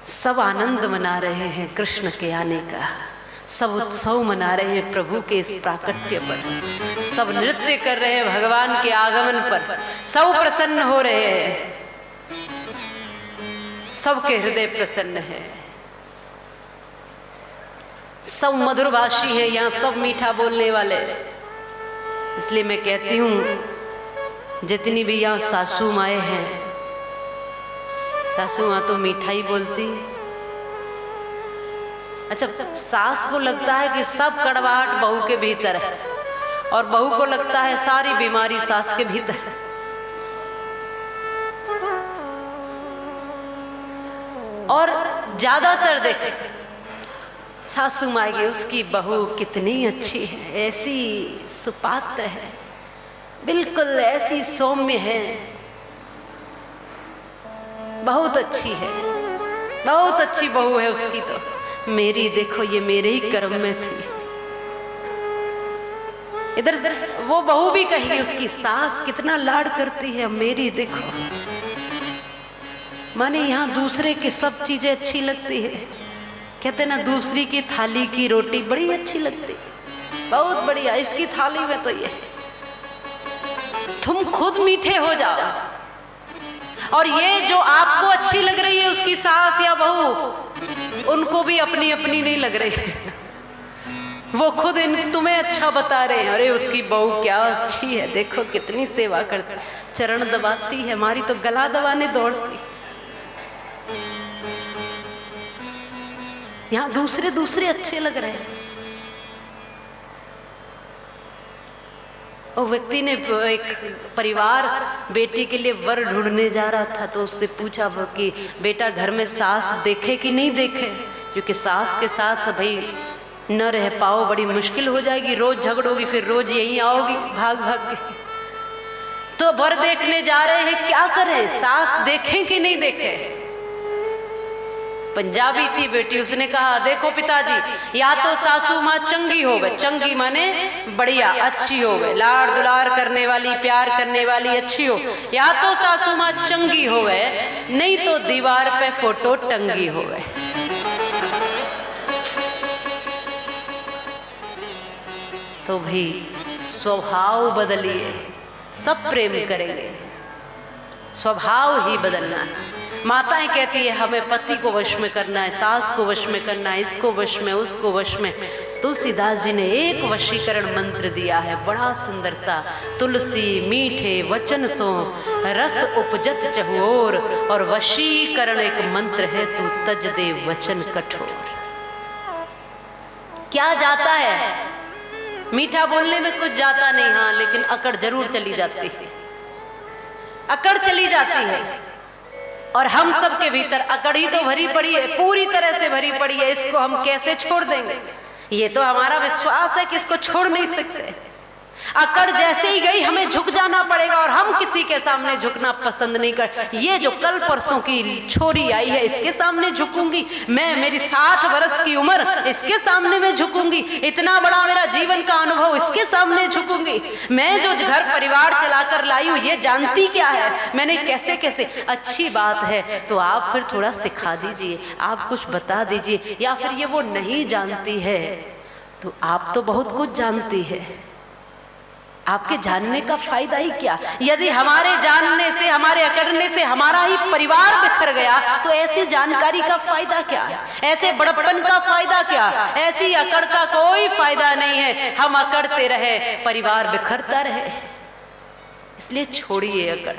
सब आनंद मना रहे हैं कृष्ण के आने का, सब उत्सव मना रहे हैं प्रभु के इस प्राकट्य पर, सब नृत्य कर रहे हैं भगवान के आगमन पर, सब प्रसन्न हो रहे हैं, सबके हृदय प्रसन्न है, सब मधुरभाषी है यहाँ, सब मीठा बोलने वाले। इसलिए मैं कहती हूँ जितनी भी यहाँ सासू माए हैं, सासू माँ तो मीठा ही बोलती है। अच्छा, सास को लगता है कि सब कड़वाहट बहू के भीतर है, और बहू को लगता है सारी बीमारी सास के भीतर है। और ज्यादातर देखे सासू माँ की उसकी बहू कितनी अच्छी है, ऐसी सुपात्र है, बिल्कुल ऐसी सौम्य है, बहुत अच्छी है, बहुत अच्छी बहू है उसकी। तो मेरी देखो ये मेरे ही कर्म में थी। इधर से वो बहू भी कहेगी उसकी सास कितना लाड करती है, मेरी देखो। माने यहाँ दूसरे की सब चीजें अच्छी लगती है, कहते ना दूसरी की थाली की रोटी बड़ी अच्छी लगती है, बहुत बढ़िया, इसकी थाली में तो ये। तुम खुद मीठे हो जाओ, और ये जो आपको अच्छी लग रही है उसकी सास या बहू, उनको भी अपनी अपनी नहीं लग रही है, वो खुद तुम्हें अच्छा बता रहे हैं, अरे उसकी बहू क्या अच्छी है, देखो कितनी सेवा करती, चरण दबाती है, हमारी तो गला दबाने दौड़ती। यहाँ दूसरे दूसरे अच्छे लग रहे हैं। और व्यक्ति ने, एक परिवार बेटी के लिए वर ढूंढने जा रहा था, तो उससे पूछा कि बेटा घर में सास देखे कि नहीं देखे, क्योंकि सास के साथ भाई न रह पाओ, बड़ी मुश्किल हो जाएगी, रोज झगड़ोगी, फिर रोज यहीं आओगी भाग भाग के। तो वर देखने जा रहे हैं, क्या करें, सास देखें कि नहीं देखें। पंजाबी थी बेटी, उसने कहा देखो पिताजी, या तो सासू माँ चंगी हो गए, चंगी माने बढ़िया अच्छी हो गए, लाड़ दुलार करने वाली, प्यार करने वाली अच्छी हो, या तो सासू माँ चंगी हो गए, नहीं तो दीवार पे फोटो टंगी हो गए। तो भाई स्वभाव बदलिए, सब प्रेम करेंगे, स्वभाव ही बदलना है। माताएं कहती है हमें पति को वश में करना है, सास को वश में करना है, इसको वश में, उसको वश में। तुलसीदास जी ने एक वशीकरण मंत्र दिया है, बड़ा सुंदर सा। तुलसी मीठे वचन सो रस उपजत चहुओर, और वशीकरण एक मंत्र है, तू तज दे वचन कठोर। क्या जाता है, मीठा बोलने में कुछ जाता नहीं, हाँ, लेकिन अकड़ जरूर चली जाती है, अकड़ चली जाती है। और हम सब के भीतर अकड़ ही तो भरी पड़ी है, पूरी तरह से भरी पड़ी है, इसको हम कैसे छोड़ देंगे। ये तो हमारा विश्वास है कि इसको छोड़ नहीं सकते। अकड़ जैसे ही गई हमें झुक जाना पड़ेगा, और हम किसी के सामने झुकना पसंद नहीं कर। ये जो कल परसों की छोरी आई है, इसके सामने झुकूंगी मैं, मेरी 60 वर्ष की उम्र, इसके सामने मैं झुकूंगी, इतना बड़ा मेरा जीवन का अनुभव, इसके सामने झुकूंगी। मैं जो घर परिवार चलाकर लाई हूँ, ये जानती क्या है मैंने, कैसे कैसे। अच्छी बात है तो आप फिर थोड़ा सिखा दीजिए, आप कुछ बता दीजिए, या फिर ये वो नहीं जानती है तो आप तो बहुत कुछ जानती है, आपके जानने का फायदा ही क्या। यदि हमारे जानने से, हमारे अकड़ने से हमारा ही परिवार बिखर गया, तो ऐसी जानकारी का फायदा क्या, ऐसे बड़प्पन का फायदा क्या, ऐसी अकड़ का कोई फायदा नहीं है। हम अकड़ते रहे, परिवार बिखरता रहे, इसलिए छोड़िए अकड़।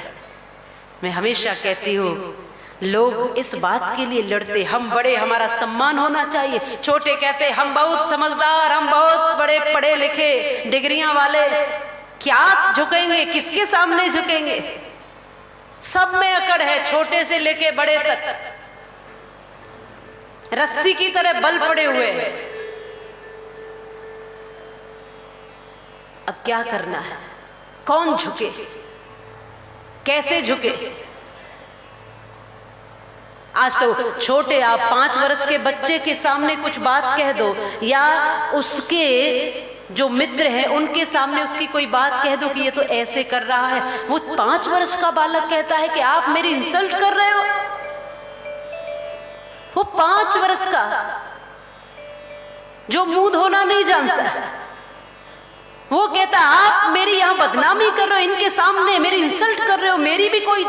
मैं हमेशा कहती हूँ, लोग इस बात के लिए लड़ते, हम बड़े, हमारा सम्मान होना चाहिए। छोटे कहते हम बहुत समझदार, हम बहुत बड़े पढ़े लिखे, डिग्रियां वाले। क्या झुकेंगे, किसके सामने झुकेंगे। सब में अकड़ है, छोटे से लेके बड़े तक रस्सी की तरह बल पड़े हुए हैं। अब क्या करना है, कौन झुके, कैसे झुके। आज तो छोटे, आप 5 वर्ष के बच्चे के सामने कुछ बात कह दो, या उसके जो मित्र हैं उनके सामने उसकी कोई बात कह दो कि ये तो ऐसे कर रहा है, वो 5 वर्ष का बालक कहता है कि आप मेरी इंसल्ट कर रहे हो। वो 5 वर्ष का जो मुंह धोना नहीं जानता, वो कहता आप मेरी यहाँ बदनामी कर रहे हो, इनके सामने मेरी इंसल्ट कर रहे हो, मेरी भी कोई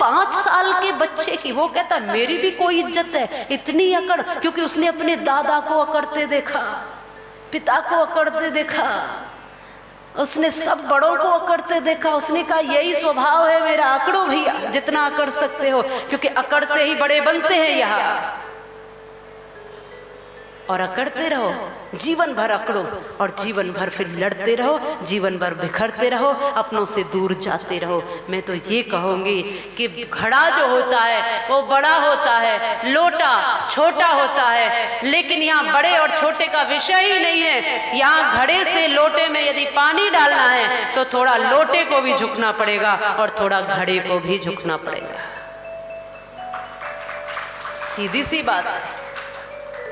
5 साल के बच्चे की। वो कहता मेरी भी कोई इज्जत है। इतनी अकड़, क्योंकि उसने अपने दादा को अकड़ते देखा, पिता को अकड़ते देखा, उसने सब बड़ों को अकड़ते देखा। उसने कहा यही स्वभाव है मेरा, अकड़ो भैया जितना अकड़ सकते हो, क्योंकि अकड़ से ही बड़े बनते हैं यहाँ। और अकड़ते रहो, जीवन भर अकड़ो और जीवन भर फिर लड़ते रहो, जीवन भर बिखरते रहो, अपनों से दूर जाते रहो। मैं तो ये कहूंगी कि घड़ा जो होता है वो बड़ा होता है, लोटा छोटा होता है, लेकिन यहाँ बड़े और छोटे का विषय ही नहीं है। यहाँ घड़े से लोटे में यदि पानी डालना है तो थोड़ा लोटे को भी झुकना पड़ेगा और थोड़ा घड़े को भी झुकना पड़ेगा। सीधी सी बात है।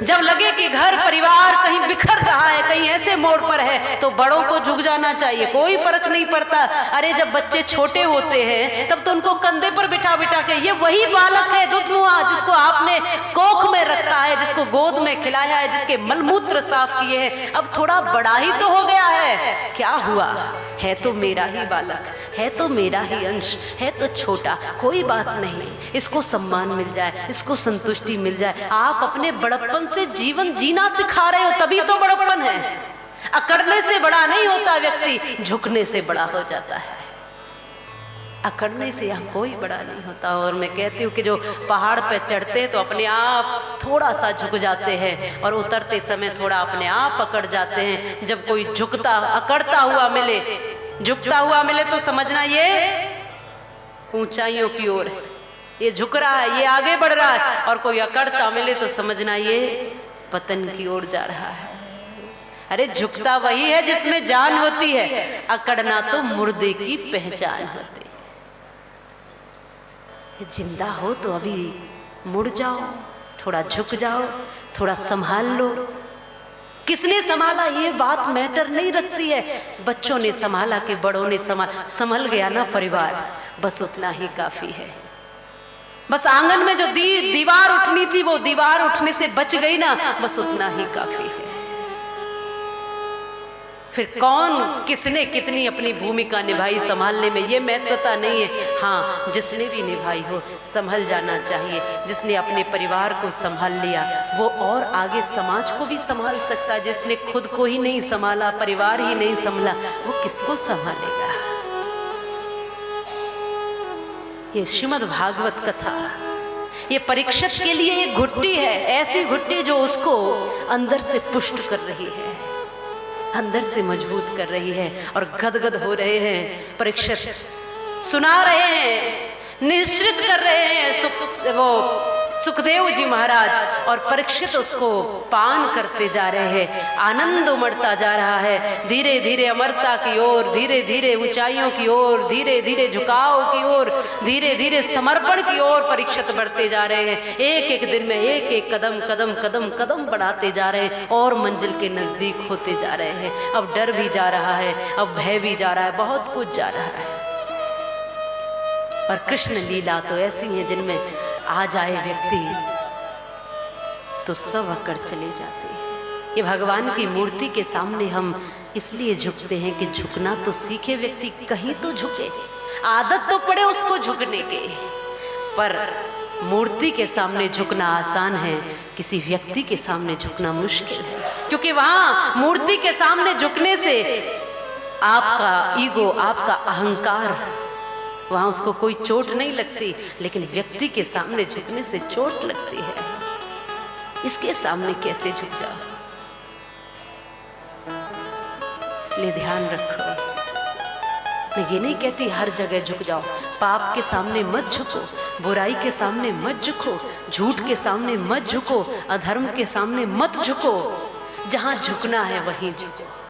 जब लगे कि घर परिवार कहीं बिखर रहा है, कहीं ऐसे मोड़ पर है, तो बड़ों को झुक जाना चाहिए, कोई फर्क नहीं पड़ता। अरे जब बच्चे छोटे होते हैं तब तो उनको कंधे पर बिठा बिठा के, ये वही बालक है दुधमुआ जिसको आपने कोख में रखा है, जिसको गोद में खिलाया है, जिसके मलमूत्र साफ किए हैं। अब थोड़ा बड़ा ही तो हो गया है, क्या हुआ है तो मेरा ही बालक है, तो मेरा ही अंश है, तो छोटा, कोई बात नहीं, इसको सम्मान मिल जाए, इसको संतुष्टि मिल जाए। आप अपने बड़प्पन से जीवन जीना सिखा रहे हो, तभी तो बड़प्पन है। अकड़ने से बड़ा नहीं होता व्यक्ति, झुकने से बड़ा हो जाता है। अकड़ने से यहाँ कोई बड़ा नहीं होता। और मैं कहती हूँ कि जो पहाड़ पे चढ़ते तो अपने आप थोड़ा सा झुक जाते हैं और उतरते समय थोड़ा अपने आप अकड़ जाते हैं। जब कोई झुकता अकड़ता हुआ मिले, झुकता हुआ मिले तो समझना ये ऊंचाइयों की ओर है, ये झुक रहा है, ये आगे बढ़ रहा है। और कोई अकड़ता मिले तो समझना ये पतन की ओर जा रहा है। अरे झुकता वही है जिसमें जान होती है, अकड़ना तो मुर्दे की पहचान होती है। जिंदा हो तो अभी मुड़ जाओ, थोड़ा झुक जाओ, थोड़ा संभाल लो। किसने संभाला ये बात मैटर नहीं रखती है। बच्चों ने संभाला कि बड़ों ने संभल गया ना परिवार, बस उतना ही काफी है। बस आंगन में जो दीवार उठनी थी वो दीवार उठने से बच गई ना, बस उतना ही काफी है। फिर कौन किसने कितनी अपनी भूमिका निभाई संभालने में, ये महत्वता नहीं है। हाँ, जिसने भी निभाई हो संभल जाना चाहिए। जिसने अपने परिवार को संभाल लिया वो और आगे समाज को भी संभाल सकता है। जिसने खुद को ही नहीं संभाला, परिवार ही नहीं संभाला, वो किसको संभालेगा। ये श्रीमद् भागवत कथा ये परीक्षित के लिए एक घुट्टी है, ऐसी घुट्टी जो उसको अंदर से पुष्ट कर रही है, अंदर से मजबूत कर रही है। और गदगद हो रहे हैं परीक्षित, सुना रहे हैं, निश्चित कर रहे हैं वो सुखदेव जी महाराज, और परीक्षित उसको पान करते जा रहे हैं। आनंद उमड़ता जा रहा है, धीरे धीरे अमरता की ओर, धीरे धीरे ऊंचाइयों की ओर, धीरे धीरे झुकाव की ओर, धीरे धीरे समर्पण की ओर परीक्षित बढ़ते जा रहे हैं। एक एक दिन में एक एक कदम कदम कदम कदम बढ़ाते जा रहे हैं और मंजिल के नजदीक होते जा रहे हैं। अब डर भी जा रहा है, अब भय भी जा रहा है, बहुत कुछ जा रहा है। और कृष्ण लीला तो ऐसी है जिनमें आ जाए व्यक्ति तो सब अकड़ चले जाते हैं। ये भगवान की मूर्ति के सामने हम इसलिए झुकते हैं कि झुकना तो सीखे व्यक्ति, कहीं तो झुके, आदत तो पड़े उसको झुकने के। पर मूर्ति के सामने झुकना आसान है, किसी व्यक्ति के सामने झुकना मुश्किल है। क्योंकि वहां मूर्ति के सामने झुकने से आपका ईगो, आपका अहंकार, वहां उसको कोई चोट नहीं लगती, लेकिन व्यक्ति के सामने झुकने से चोट लगती है। इसके सामने कैसे झुक जाओ, इसलिए ध्यान रखो। मैं ये नहीं कहती हर जगह झुक जाओ, पाप के सामने मत झुको, बुराई के सामने मत झुको, झूठ के सामने मत झुको, अधर्म के सामने मत झुको। जहां झुकना है वहीं झुको।